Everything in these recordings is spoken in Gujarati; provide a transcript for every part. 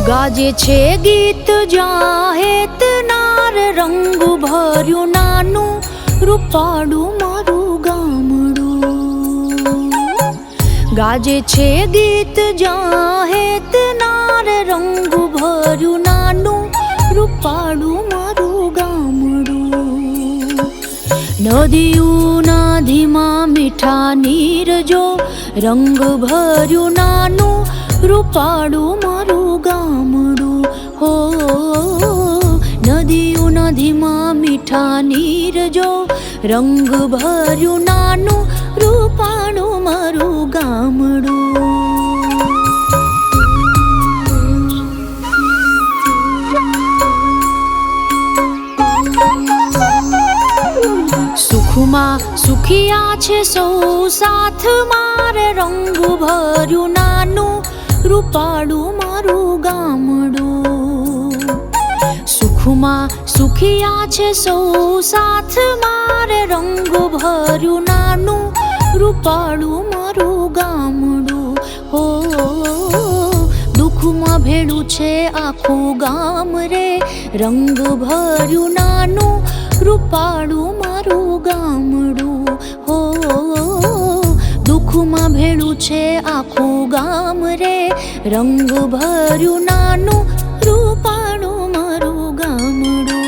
ગાજે છે ગીત જાહેત નાર રંગ ભર્યું નાનું રૂપાળું મારું ગામડું. ગાજે છે ગીત જાહેત નાર રંગ ભર્યું નાનું રૂપાળું મારું ગામડું. નદીઓના ધીમા મીઠા નીર જો રંગ ભર્યું નાનું રૂપાળું મારું ગામડું. હો નદીઓના ધીમા મીઠા નીર જો રંગ ભર્યું નાનું રૂપાળું મારું ગામડું. સુખમાં સુખિયા છે સૌ સાથ મારે રંગ ભર્યું નાનું રૂપાળું મારું ગામડું. સુખમાં સુખિયા છે સૌ સાથ મારે રંગ ભર્યું નાનું રૂપાળું મારું ગામડું. હો દુઃખમાં ભેળું છે આખું ગામ રે રંગ ભર્યું નાનું રૂપાળું મારું ગામડું. હો દુઃખમાં ભેળું છે આખું ગામ રે રંગ ભર્યું નાનું રૂપાળું મારું ગામડું.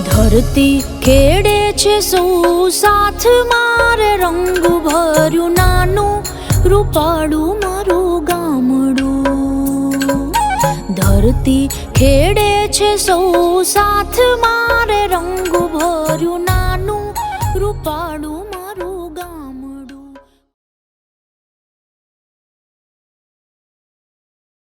ધરતી ખેડે છે સૌ સાથ મારે રંગ ભર્યું નાનું રૂપાળું મારું ગામડું. ધરતી ખેડે છે સૌ સાથ મારે